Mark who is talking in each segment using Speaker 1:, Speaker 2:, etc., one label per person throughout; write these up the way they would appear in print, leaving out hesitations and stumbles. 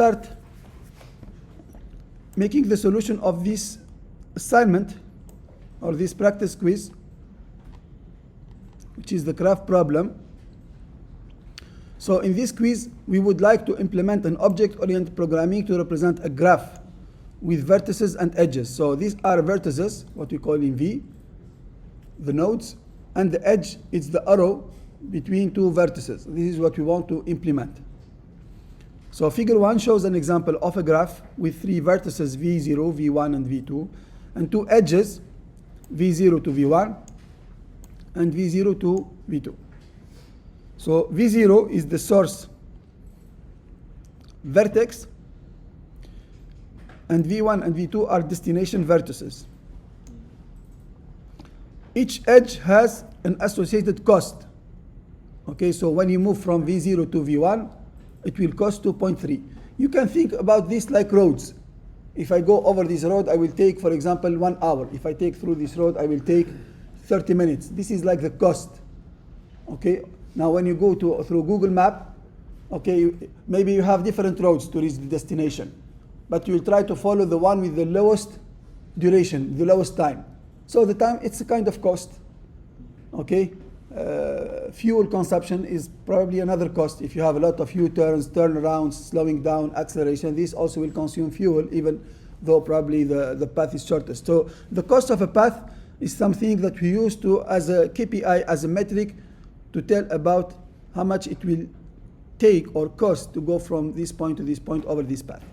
Speaker 1: start making the solution of this assignment or this practice quiz, which is the graph problem. So in this quiz, we would like to implement an object-oriented programming to represent a graph with vertices and edges. So these are vertices, what we call in V, the nodes, and the edge is the arrow between two vertices. This is what we want to implement. So figure 1 shows an example of a graph with three vertices V0, V1, and V2, and two edges, V0 to V1, and V0 to V2. So V0 is the source vertex, and V1 and V2 are destination vertices. Each edge has an associated cost. Okay, so when you move from V0 to V1, it will cost 2.3. You can think about this like roads. If I go over this road, I will take, for example, 1 hour. If I take through this road, I will take 30 minutes. This is like the cost. Okay, now when you go through Google Map, okay, maybe you have different roads to reach the destination, but you will try to follow the one with the lowest duration, the lowest time. So the time, it's a kind of cost. Okay, fuel consumption is probably another cost. If you have a lot of U-turns, turnarounds, slowing down, acceleration, this also will consume fuel, even though probably the path is shortest. So the cost of a path is something that we use to as a KPI, as a metric, to tell about how much it will take or cost to go from this point to this point over this path.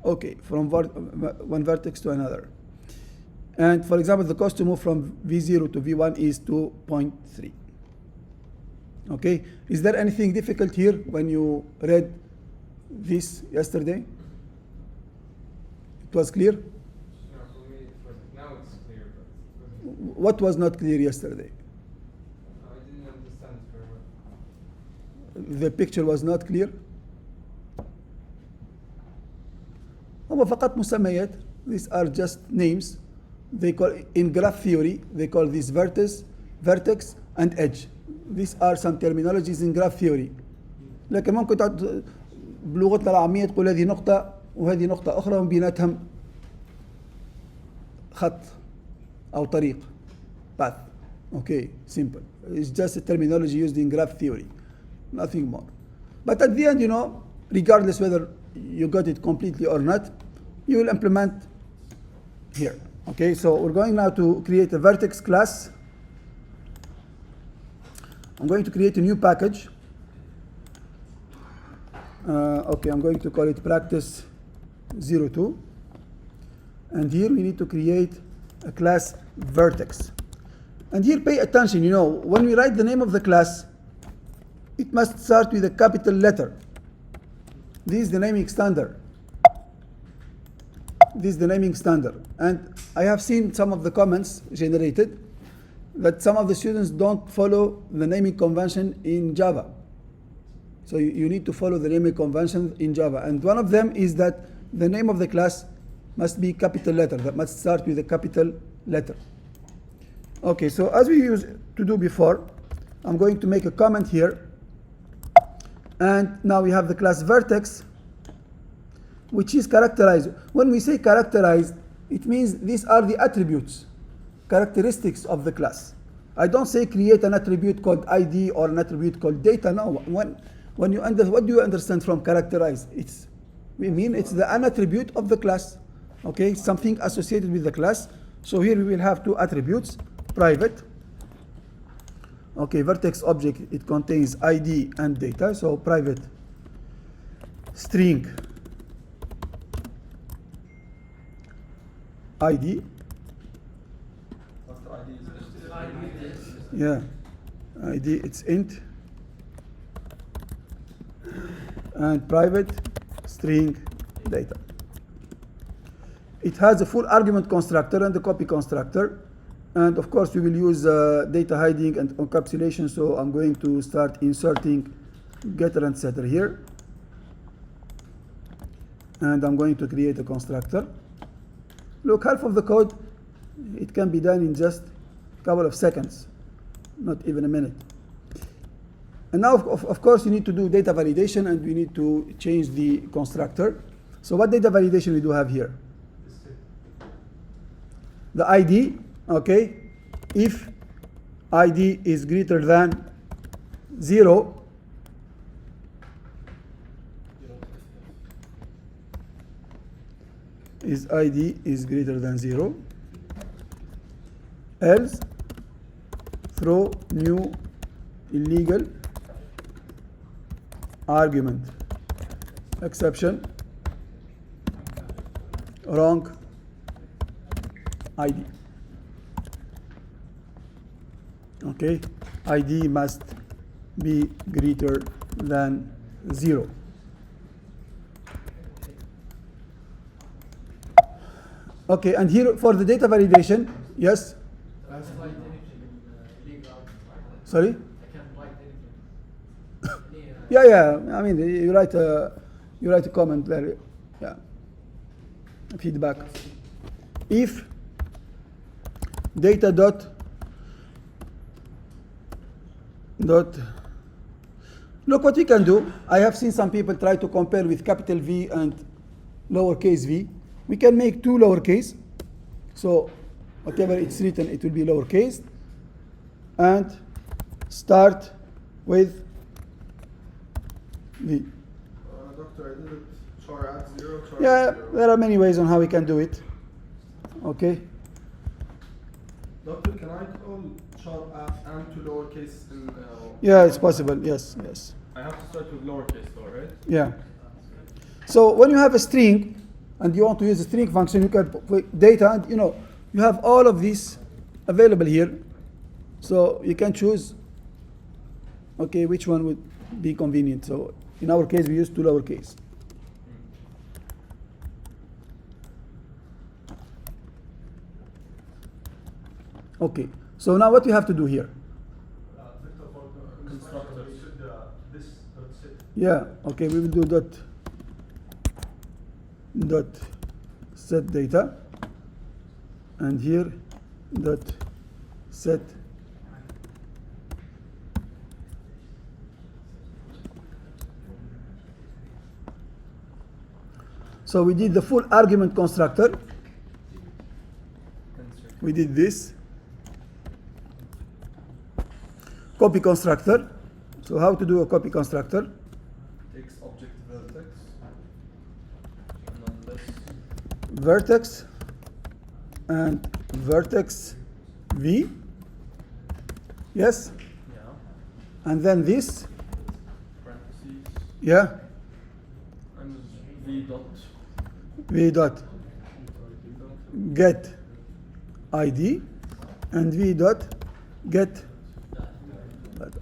Speaker 1: Okay, from one vertex to another. And for example, the cost to move from V0 to V1 is 2.3. Okay, is there anything difficult here when you read this yesterday? It was clear?
Speaker 2: No, for me, now it's clear. But
Speaker 1: What was not clear yesterday?
Speaker 2: I didn't understand it very well.
Speaker 1: The picture was not clear? هو فقط مسميات. These are just names. They call, in graph theory, they call this vertex, and edge. These are some terminologies in graph theory. لكن ممكن بلغتنا العامية تقول هذه نقطة وهذه نقطة أخرى ومن بيناتهم خط أو طريق, path. Okay, simple. It's just a terminology used in graph theory, nothing more. But at the end, you know, regardless whether you got it completely or not, you will implement here. Okay, so we're going now to create a vertex class. I'm going to create a new package. Okay, I'm going to call it practice 02. And here we need to create a class vertex. And here pay attention, you know, when we write the name of the class, it must start with a capital letter. This is the naming standard. This is the naming standard. And I have seen some of the comments generated that some of the students don't follow the naming convention in Java. So you need to follow the naming convention in Java. And one of them is that the name of the class must be capital letter, that must start with a capital letter. Okay, so as we used to do before, I'm going to make a comment here. And now we have the class vertex, which is characterized. When we say characterized, it means these are the attributes, characteristics of the class. I don't say create an attribute called ID or an attribute called data. No, when you what do you understand from characterized? We mean it's an attribute of the class. Okay, something associated with the class. So here we will have two attributes, private. Okay, vertex object, it contains ID and data. So private string ID. Yeah, ID, it's int. And private string data. It has a full argument constructor and a copy constructor. And of course, we will use data hiding and encapsulation. So I'm going to start inserting getter and setter here. And I'm going to create a constructor. Look, half of the code, it can be done in just a couple of seconds, not even a minute. And now, of course, you need to do data validation, and we need to change the constructor. So what data validation we do have here? The ID, okay? If ID is greater than 0, is ID is greater than 0, else throw new illegal argument, exception, wrong ID. Okay, ID must be greater than 0. Okay, and here for the data validation, yes? Sorry? Yeah. I mean, you write a comment there. Yeah. Feedback. If data dot look what we can do. I have seen some people try to compare with capital V and lowercase v. We can make two lowercase. So whatever it's written, it will be lowercase. And start with v.
Speaker 3: Doctor, I did it char at 0, char
Speaker 1: Yeah,
Speaker 3: at 0.
Speaker 1: there are many ways on how we can do it. Okay.
Speaker 3: Doctor, can I call char at and to lowercase in
Speaker 1: Yeah, it's possible. Yes.
Speaker 3: I have to start with lowercase though, right?
Speaker 1: Yeah. So when you have a string and you want to use a string function, you can put data, and you have all of these available here. So you can choose, okay, which one would be convenient. So in our case, we use two lowercase. Okay. So now what you have to do here? Yeah, okay, we will do dot set data, and here dot set so we did the full argument constructor. We did this copy constructor. So how to do a copy constructor?
Speaker 3: Takes object vertex and then this.
Speaker 1: Vertex and vertex v, yes,
Speaker 3: Yeah.
Speaker 1: and then this,
Speaker 3: Parentheses
Speaker 1: yeah,
Speaker 3: and v dot
Speaker 1: v dot get id and v dot get data.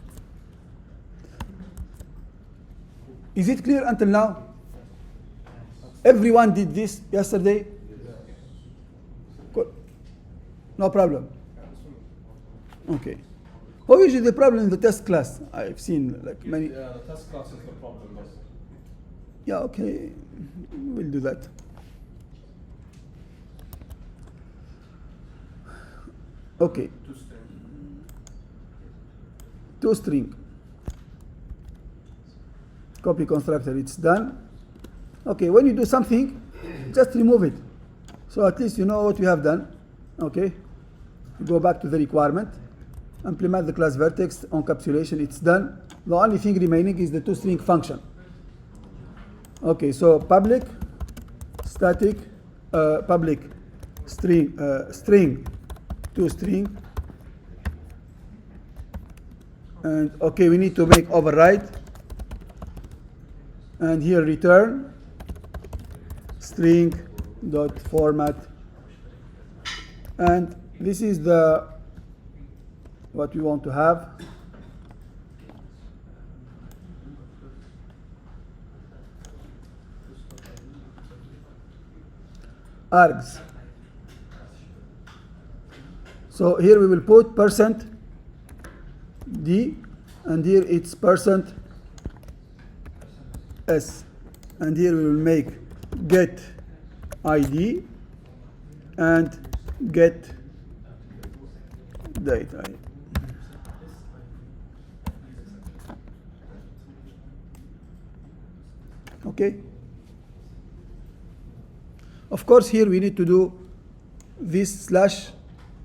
Speaker 1: Is it clear until now? Everyone did this yesterday? Good. No problem. Okay. What usually the problem in the test class? I've seen like many.
Speaker 3: Yeah, the test class is the problem, but
Speaker 1: Yeah, okay. We'll do that. Okay.
Speaker 3: two string.
Speaker 1: To string. Copy constructor, it's done. Okay, when you do something, just remove it. So at least you know what you have done. Okay. Go back to the requirement. Implement the class vertex encapsulation, it's done. The only thing remaining is the toString function. Okay, so public static public string string toString, and okay, we need to make override, and here return string dot format, and this is the what we want to have. Args. So here we will put %d, and here it's %s, and here we will make get id and get data. Okay. Of course, here we need to do this slash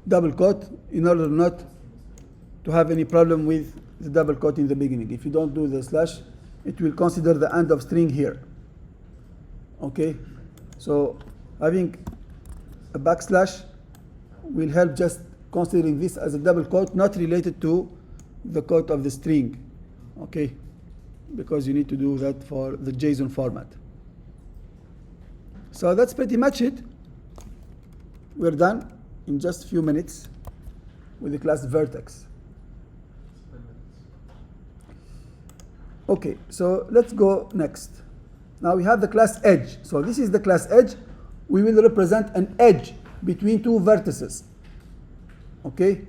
Speaker 1: double quote in order not to have any problem with the double quote in the beginning. If you don't do the slash, it will consider the end of string here. Okay, so having a backslash will help just considering this as a double quote, not related to the quote of the string. Okay, because you need to do that for the JSON format. So that's pretty much it. We're done in just a few minutes with the class vertex. Okay, so let's go next. Now we have the class edge. So this is the class edge. We will represent an edge between two vertices. Okay,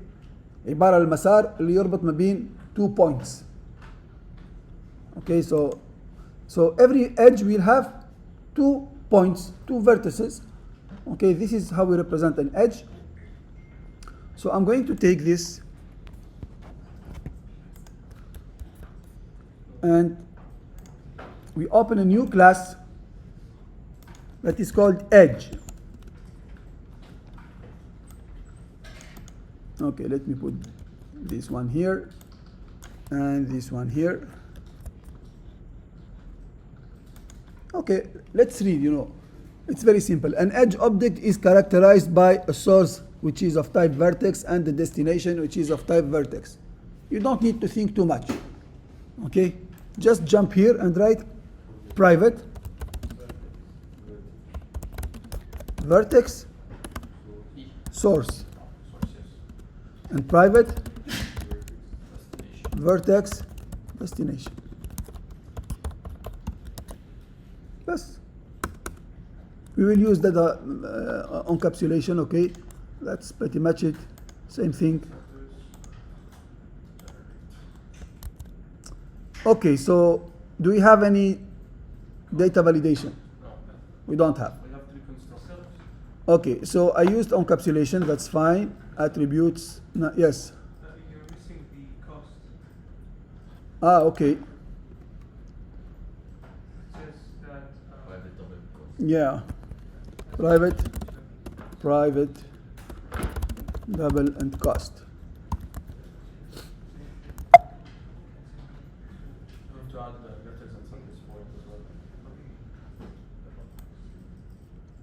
Speaker 1: عبارة المسار اللي يربط ما بين 2 points. Okay, so every edge will have 2 points, 2 vertices. Okay, this is how we represent an edge. So I'm going to take this and we open a new class that is called edge. Okay, let me put this one here and this one here. Okay, let's read, It's very simple. An edge object is characterized by a source which is of type vertex and the destination which is of type vertex. You don't need to think too much. Okay, just jump here and write private vertex source and private vertex destination. Yes. We will use that encapsulation, okay? That's pretty much it. Same thing. Okay, so do we have any data validation?
Speaker 3: No.
Speaker 1: We don't have.
Speaker 3: We have 3 constructors.
Speaker 1: Okay, so I used encapsulation, that's fine. Attributes, no, yes.
Speaker 3: You're missing the cost.
Speaker 1: Okay.
Speaker 3: It says that
Speaker 2: Private double quote.
Speaker 1: Yeah. Private, double, and cost.
Speaker 3: you need to add the letters at some point as well.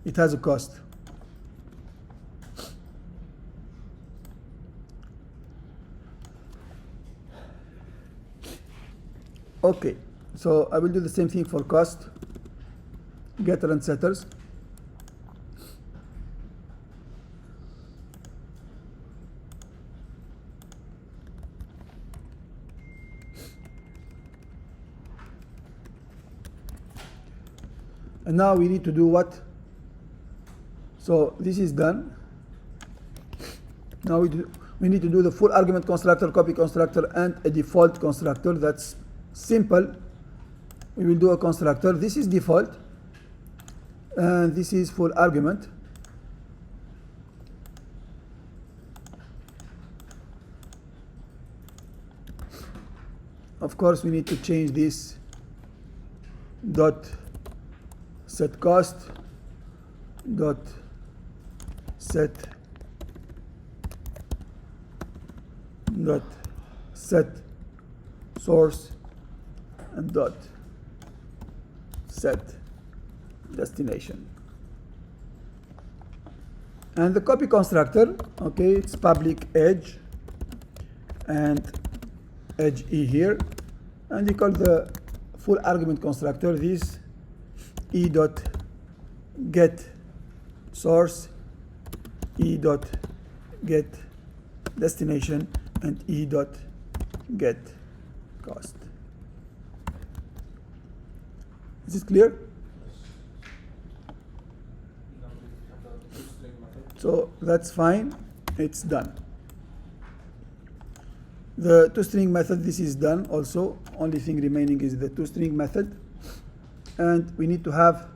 Speaker 1: It has a cost. Okay, so I will do the same thing for cost, getter and setters. And now we need to do what? So this is done. Now we need to do the full argument constructor, copy constructor, and a default constructor. That's simple. We will do a constructor. This is default, and this is full argument. Of course, we need to change this dot set cost dot set source and dot set destination. And the copy constructor, okay, it's public edge and edge E here, and you call the full argument constructor this E dot get source, E dot get destination, and E dot get cost. Is it clear?
Speaker 3: Now we have the string method.
Speaker 1: So that's fine, it's done. The toString method, this is done also. Only thing remaining is the toString method. And we need to have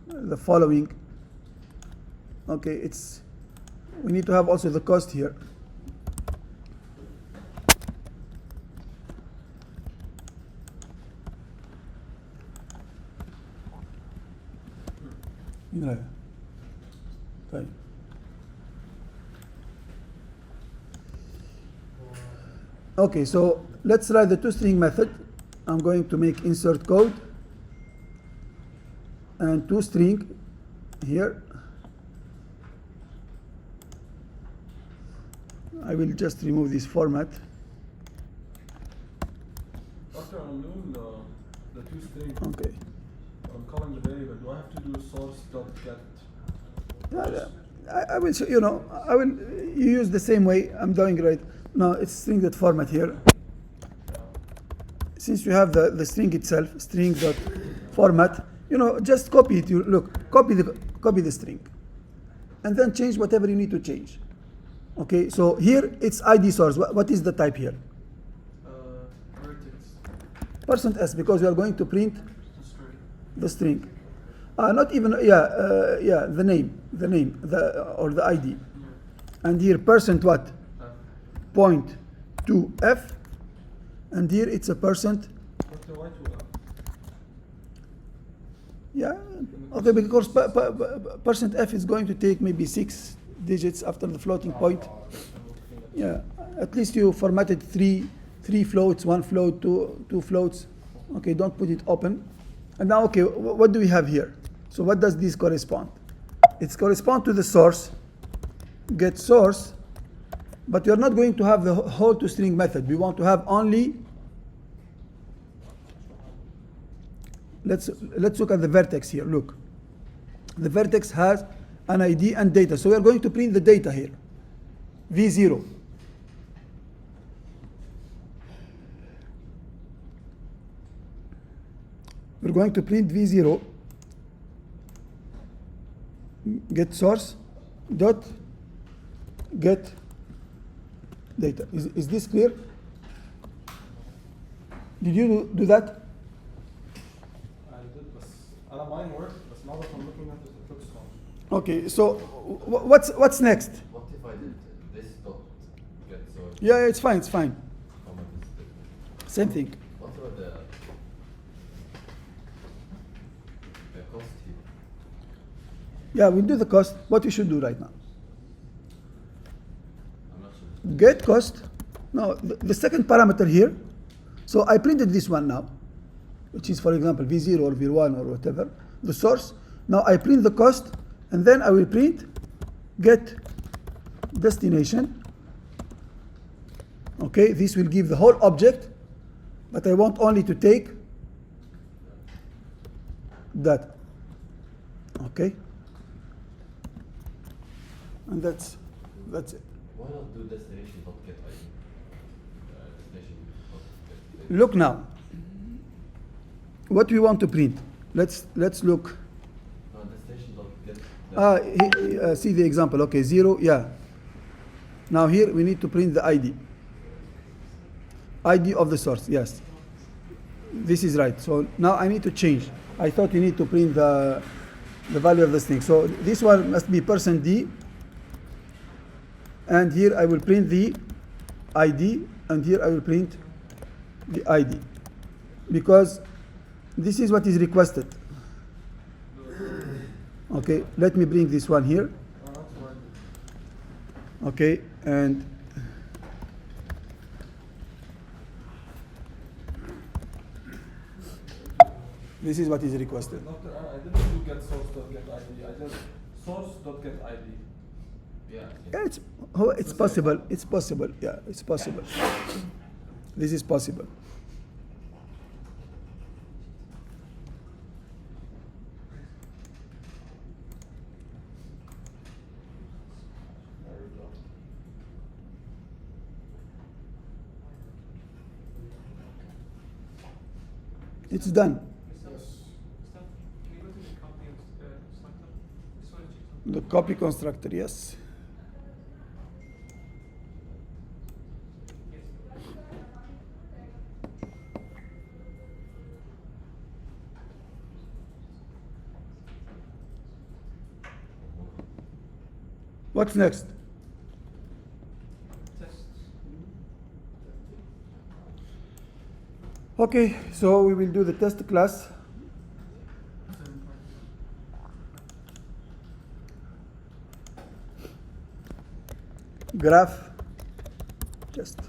Speaker 1: the following. Okay, we need to have also the cost here. Yeah. Okay. Okay, so let's try the toString method. I'm going to make insert code and toString here. I will just remove this format.
Speaker 3: After I'm doing the toString,
Speaker 1: Okay.
Speaker 3: I'm calling the variable. Do I have to do source dot get?
Speaker 1: I will show, I will, you use the same way I'm doing right now. It's string dot format here. Since you have the string itself, string dot format, just copy it. Copy the string, and then change whatever you need to change. Okay, so here it's ID source. What is the type here?
Speaker 3: Vertex.
Speaker 1: %s, because we are going to print
Speaker 3: String.
Speaker 1: the string. Not even, the name, or the ID. And here percent what? Point to F, and here it's a percent.
Speaker 3: What's the y to
Speaker 1: Yeah, okay, because percent F is going to take maybe 6 digits after the floating point. Yeah, at least you formatted three floats, one float, two floats. Okay, don't put it open. And now, okay, what do we have here? So what does this correspond? It's correspond to the source, get source, but we are not going to have the whole toString method. We want to have only, let's look at the vertex here. Look, the vertex has an ID and data. So we are going to print the data here, V0. We're going to print V0, get source, dot, get data. Is this clear? Did you do that?
Speaker 3: I did this. أنا mine worked, but now that I'm looking at it, it looks wrong.
Speaker 1: Okay, so what's next?
Speaker 4: What if I did this dot get source?
Speaker 1: Yeah, it's fine, it's fine.
Speaker 4: Comment is different.
Speaker 1: Same thing.
Speaker 4: What about the cost here?
Speaker 1: Yeah, we'll do the cost. What we should do right now?
Speaker 4: I'm not sure.
Speaker 1: Get cost. No, the second parameter here. So I printed this one now, which is, for example, V0 or V1 or whatever, the source. Now I print the cost, and then I will print get destination. Okay, this will give the whole object, but I want only to take that. Okay, and that's it.
Speaker 4: Why not do destination dot get ID? Destination dot get data.
Speaker 1: Look now. What we want to print? Let's look.
Speaker 4: No, destination dot get.
Speaker 1: See the example. Okay, 0. Yeah. Now here we need to print the ID. ID of the source. Yes. This is right. So now I need to change. I thought you need to print the value of the string. So this one must be %d. And here I will print the ID, and here I will print the ID, because this is what is requested. Okay, let me bring this one here.
Speaker 3: That's right.
Speaker 1: Okay, and this is what is requested.
Speaker 3: Doctor, I didn't do get source dot get ID. I just source dot get ID.
Speaker 4: Yeah.
Speaker 1: Yeah, it's possible. It's possible. Yeah, it's possible. This is possible.
Speaker 3: There we go.
Speaker 1: It's done.
Speaker 3: Yes.
Speaker 2: Can you go to the copy selector? Just want to check something.
Speaker 1: The copy constructor, yes. What's next?
Speaker 2: Test.
Speaker 1: Okay, so we will do the test class. graph test.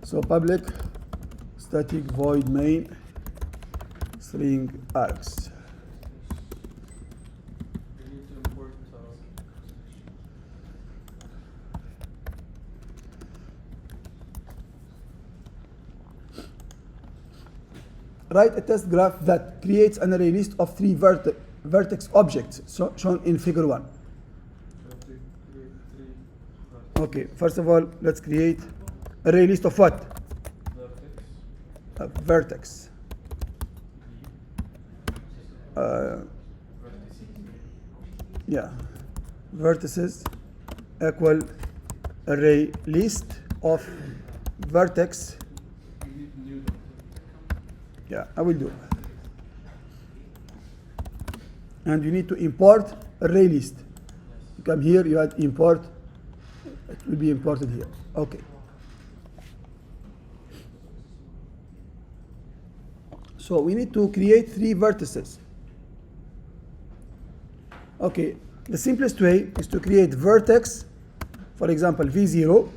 Speaker 1: So public static void main string args.
Speaker 3: We need to import
Speaker 1: Write a test graph that creates an array list of three vertex objects shown in figure 1.
Speaker 3: three.
Speaker 1: Okay, first of all, let's create array list of what?
Speaker 3: Vertex.
Speaker 1: A vertex. Yeah, vertices equal array list of vertex.
Speaker 3: We need new.
Speaker 1: Yeah, I will do. And you need to import array list. You come here, you add import. It will be imported here. Okay. So we need to create three vertices. Okay, the simplest way is to create vertex, for example, V0,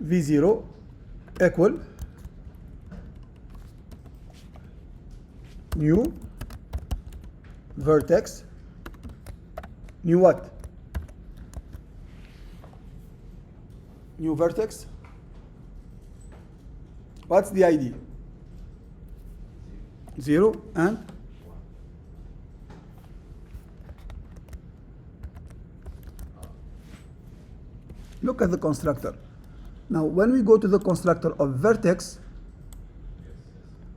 Speaker 1: V0 equal new vertex, new what? New vertex. What's the ID? 0 and look at the constructor. Now when we go to the constructor of vertex,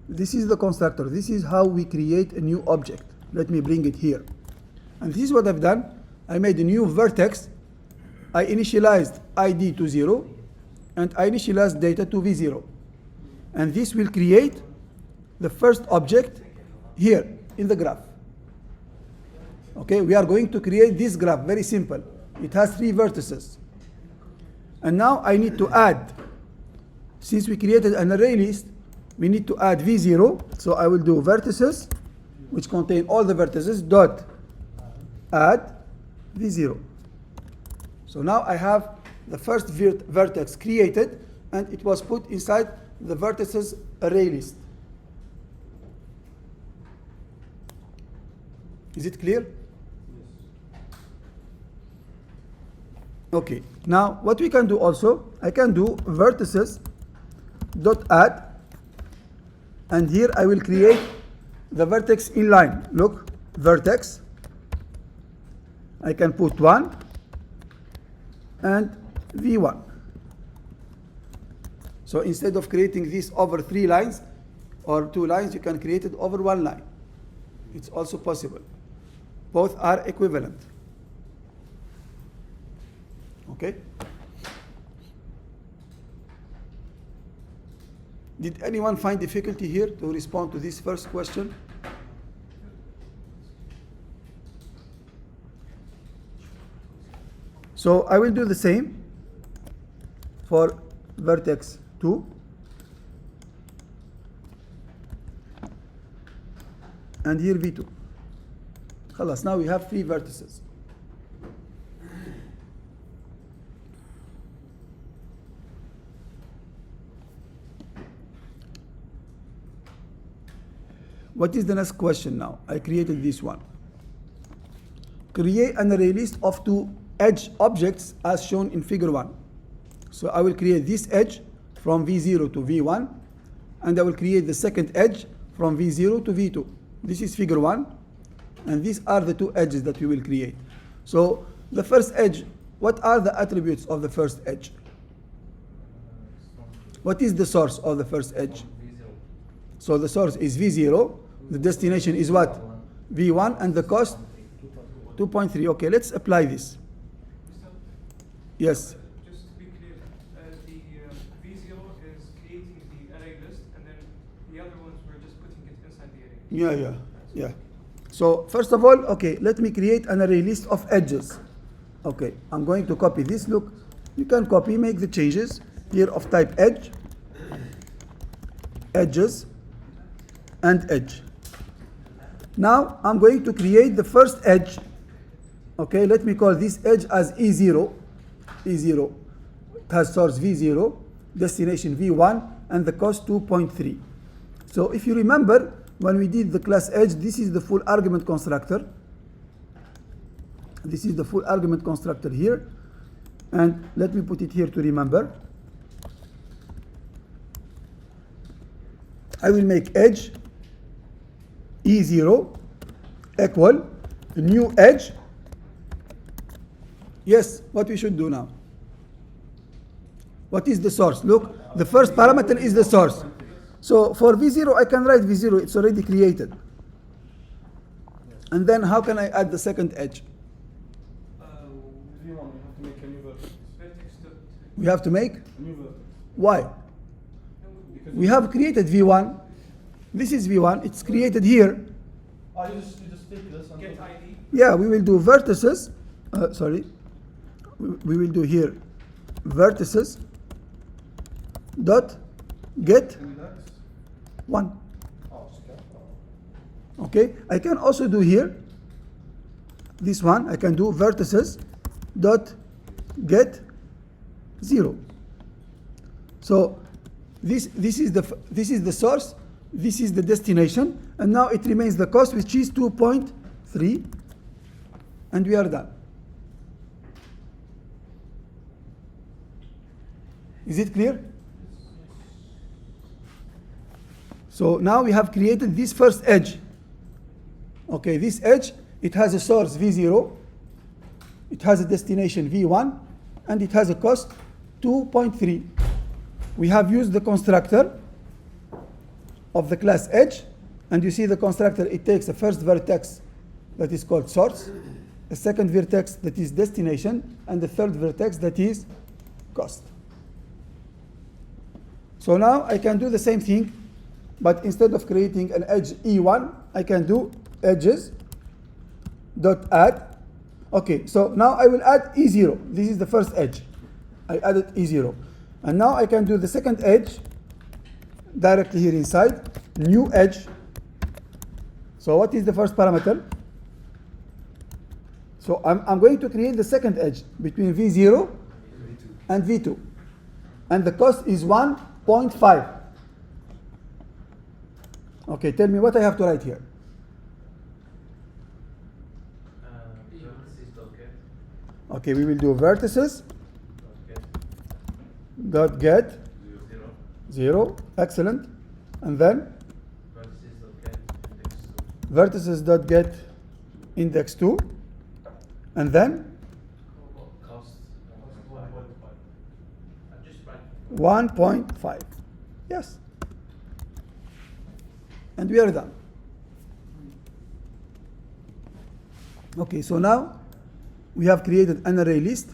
Speaker 1: this is the constructor. This is how we create a new object. Let me bring it here. And this is what I've done. I made a new vertex. I initialized ID to 0 and I initialized data to V0. And this will create the first object here in the graph. Okay, we are going to create this graph, very simple. It has three vertices. And now I need to add, since we created an array list, we need to add V0. So I will do vertices, which contain all the vertices, dot add V0. So now I have the first vertex created, and it was put inside the vertices array list. Is it clear? Okay, now what we can do also, I can do vertices dot add, and here I will create the vertex in line. Look, vertex, I can put 1 and V1. So instead of creating this over 3 lines or 2 lines, you can create it over 1 line. It's also possible. Both are equivalent. Okay? Did anyone find difficulty here to respond to this first question? So I will do the same for vertex 2. And here V2. خلاص, now we have 3 vertices. What is the next question now? I created this one. Create an array list of 2 edge objects as shown in figure 1. So I will create this edge from V0 to V1, and I will create the second edge from V0 to V2. This is figure 1, and these are the 2 edges that we will create. So the first edge, what are the attributes of the first edge? What is the source of the first edge? So the source is V0, the destination is what? V1, and the cost 2.3. Okay, let's apply this. Yes.
Speaker 2: Just to be clear, the V0 is creating the array list, and then the other ones we're just putting it inside the array.
Speaker 1: Yeah. So first of all, okay, let me create an array list of edges. Okay, I'm going to copy this. Look, you can copy, make the changes here of type edge, edges, and edge. Now I'm going to create the first edge. Okay, let me call this edge as E0. E0. It has source V0, destination V1, and the cost 2.3. So if you remember, when we did the class edge, this is the full argument constructor. This is the full argument constructor here. And let me put it here to remember. I will make edge E0 equal new edge. Yes, what we should do now? What is the source? Look, the first parameter is the source. So for V0, I can write V0, it's already created. And then how can I add the second edge?
Speaker 3: If you want, you have to make a new vertex.
Speaker 2: Vertex dot.
Speaker 1: We have to make?
Speaker 3: A new vertex.
Speaker 1: Why?
Speaker 3: Because
Speaker 1: We have created V1. This is V1, it's created here.
Speaker 3: you just take this and
Speaker 2: Get
Speaker 3: put-
Speaker 2: ID.
Speaker 1: Yeah, we will do vertices. Sorry. We will do here vertices dot get
Speaker 3: index.
Speaker 1: 1.
Speaker 3: Oh, just get.
Speaker 1: Okay, I can also do here this one. I can do vertices dot get 0. So this is the source, this is the destination, and now it remains the cost, which is 2.3, and we are done. Is it clear? So now we have created this first edge. Okay, this edge, it has a source V0, it has a destination V1, and it has a cost 2.3. We have used the constructor of the class edge, and you see the constructor, it takes the first vertex that is called source, the second vertex that is destination, and the third vertex that is cost. So now I can do the same thing, but instead of creating an edge E1, I can do edges dot add. Okay, so now I will add E0. This is the first edge. I added E0. And now I can do the second edge directly here inside, new edge. So what is the first parameter? So I'm going to create the second edge between V0 and V2. And the cost is 1.5. Okay, tell me what I have to write here.
Speaker 4: Vertices dot get.
Speaker 1: Okay, we will do vertices
Speaker 4: Dot get.
Speaker 1: dot get
Speaker 4: 0.
Speaker 1: 0. Excellent. And then
Speaker 4: Vertices dot get index 2.
Speaker 1: vertices dot get index 2. And then
Speaker 4: Cost 1.5. Just write
Speaker 1: 1.5. Yes. And we are done. Okay, so now we have created an array list.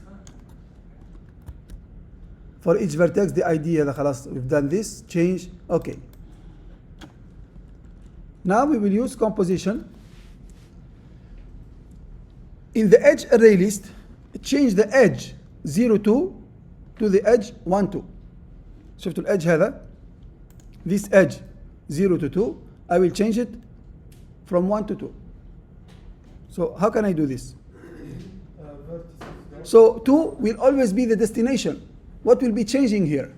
Speaker 1: For each vertex, the idea, we've done this, change, okay. Now we will use composition. In the edge array list, change the edge 0, 2 to the edge 1, 2. شفتوا الedge هذا؟ This edge 0 to 2, I will change it from 1 to 2. So how can I do this?
Speaker 3: Vertices.
Speaker 1: So 2 will always be the destination. What will be changing here?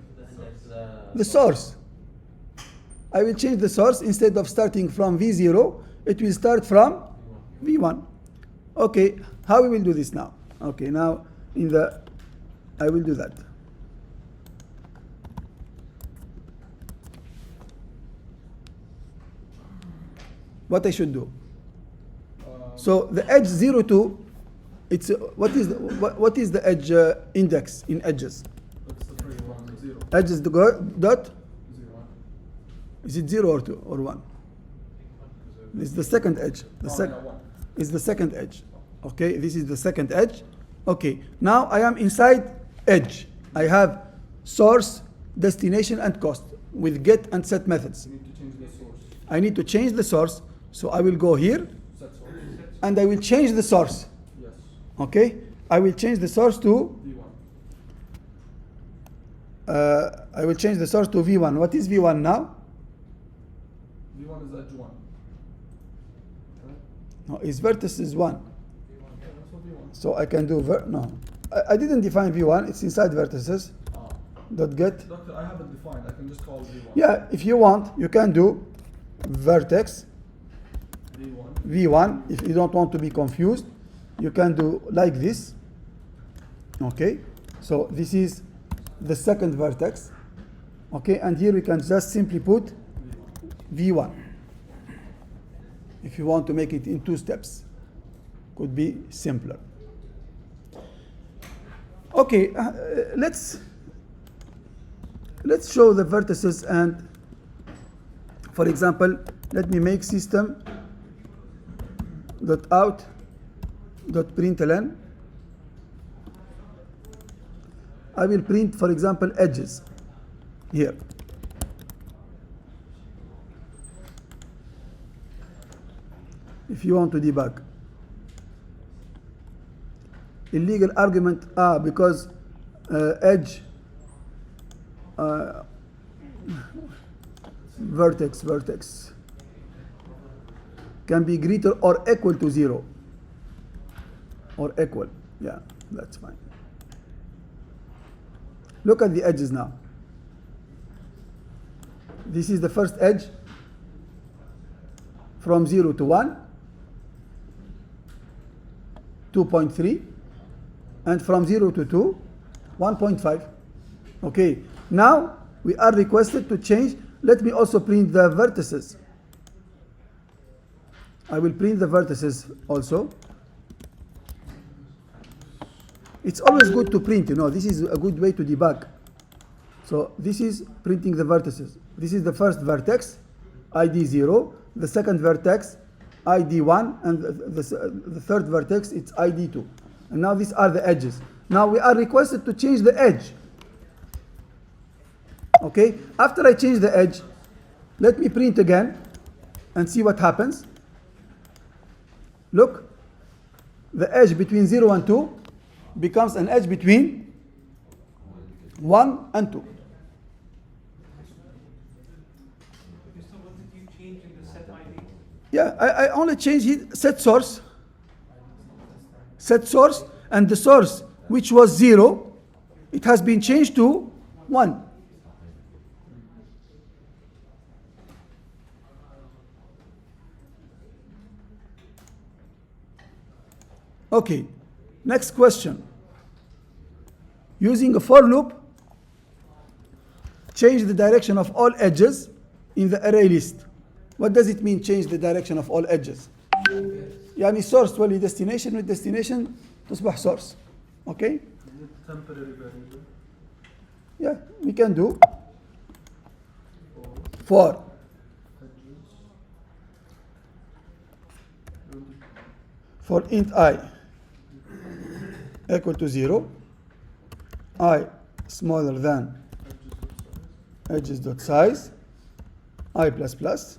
Speaker 1: The source. I will change the source. Instead of starting from V0, it will start from V1. Okay, how we will do this now? Okay, now I will do that. What I should do? So the edge 0, 2, it's what is the edge index in edges?
Speaker 3: That's the first one, 0.
Speaker 1: Edges dot.
Speaker 3: 0.
Speaker 1: Is it 0 or 2 or 1? It's the second edge.
Speaker 3: One.
Speaker 1: Is the second edge. Okay, this is the second edge. Okay, now I am inside edge. I have source, destination, and cost with get and set methods.
Speaker 3: You need to change the source.
Speaker 1: I need to change the source, so I will go here
Speaker 3: Set source.
Speaker 1: and I will change the source.
Speaker 3: Yes.
Speaker 1: Okay, I will change the source to
Speaker 3: V1.
Speaker 1: I will change the source to V1. What is V1 now?
Speaker 3: V1 is edge 1. Right?
Speaker 1: No, its vertex is 1.
Speaker 3: Yeah, that's what V1.
Speaker 1: So I can do no. I didn't define V1. It's inside vertices.
Speaker 3: Ah.
Speaker 1: Dot get.
Speaker 3: Doctor, I haven't defined. I can just call V1.
Speaker 1: Yeah, if you want, you can do vertex
Speaker 3: V1.
Speaker 1: V1. If you don't want to be confused, you can do like this. Okay, so this is the second vertex. Okay, and here we can just simply put V1. If you want to make it in 2 steps, could be simpler. Okay, let's show the vertices, and for example, let me make system dot out dot println. I will print, for example, edges here. If you want to debug. Illegal argument, because edge vertex can be greater or equal to 0. Or equal. Yeah, that's fine. Look at the edges now. This is the first edge from 0 to 1, 2.3, and from 0 to 2, 1.5. Okay, now we are requested to change. Let me also print the vertices. I will print the vertices also. It's always good to print, you know, this is a good way to debug. So this is printing the vertices. This is the first vertex, ID 0, the second vertex, ID 1, and the third vertex, it's ID 2. And now these are the edges. Now we are requested to change the edge. Okay, after I change the edge, let me print again and see what happens. Look, the edge between 0 and 2 becomes an edge between 1 and 2.
Speaker 2: Okay, so what did you change in the set ID?
Speaker 1: Yeah, I only changed it, set source, and the source which was 0, it has been changed to 1. Okay, next question. Using a for loop, change the direction of all edges in the array list. What does it mean, change the direction of all edges? يعني source تولي destination with destination تصبح source. Okay?
Speaker 3: Temporary variable.
Speaker 1: Yeah, we can do for int I equal to 0, I smaller than edges dot size, I plus plus.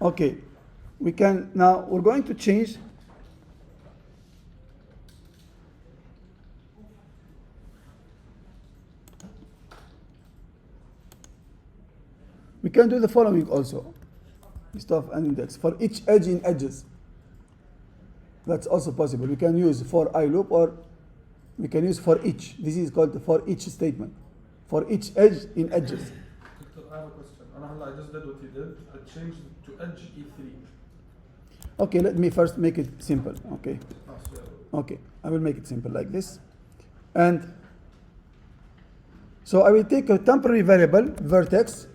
Speaker 1: Okay, we can now, we're going to change we can do the following also, list of an index for each edge in edges. That's also possible. We can use for I loop, or we can use for each. This is called the for each statement. For each edge in edges.
Speaker 3: Doctor, I have a question. I just did what you did. I changed it to edge E3.
Speaker 1: Okay, let me first make it simple. Okay.
Speaker 3: So
Speaker 1: Okay, I will make it simple like this. And so I will take a temporary variable, vertex.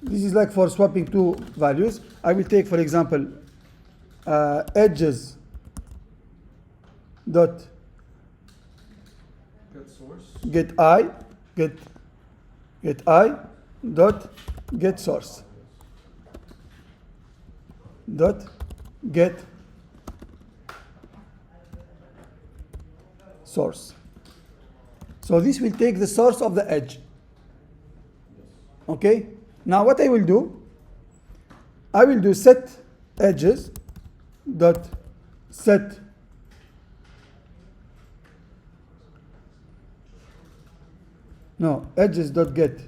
Speaker 1: This is like for swapping two values. I will take, for example, edges dot
Speaker 3: get source.
Speaker 1: get I dot get source dot get source. So this will take the source of the edge. Okay, now what I will do set edges dot set no edges dot get.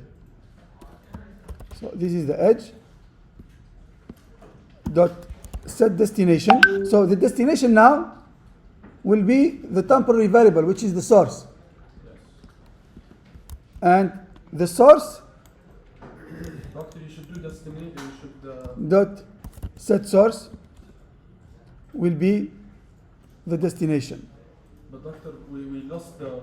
Speaker 1: So this is the edge dot set destination. So the destination now will be the temporary variable, which is the source, and the source
Speaker 3: Doctor, you should do destination. You should.
Speaker 1: dot set source will be the destination.
Speaker 3: But doctor, we lost the.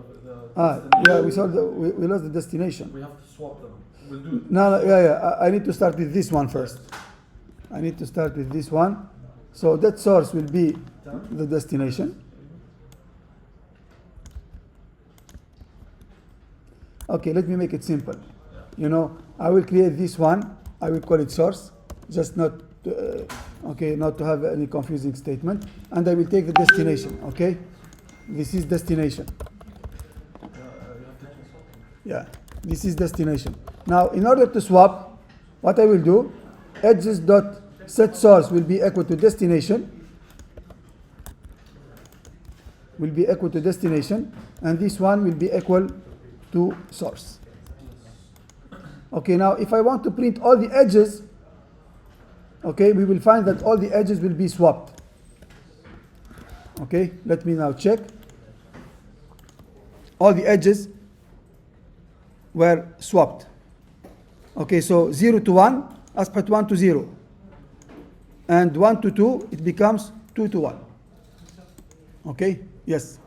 Speaker 1: Yeah, we saw we lost the destination.
Speaker 3: We have to swap them. We'll do.
Speaker 1: No, yeah. I need to start with this one first. I need to start with this one. So that source will be the destination. Okay, let me make it simple. You know, I will create this one. I will call it source, just not to, not to have any confusing statement. And I will take the destination. Okay, this is destination. Yeah, this is destination. Now, in order to swap, what I will do, edges dot set source will be equal to destination. Will be equal to destination, and this one will be equal to source. Okay, now if I want to print all the edges, okay, we will find that all the edges will be swapped. Okay, let me now check. All the edges were swapped. Okay, so 0 to 1, aspect 1 to 0. And 1 to 2, it becomes 2 to 1. Okay, yes.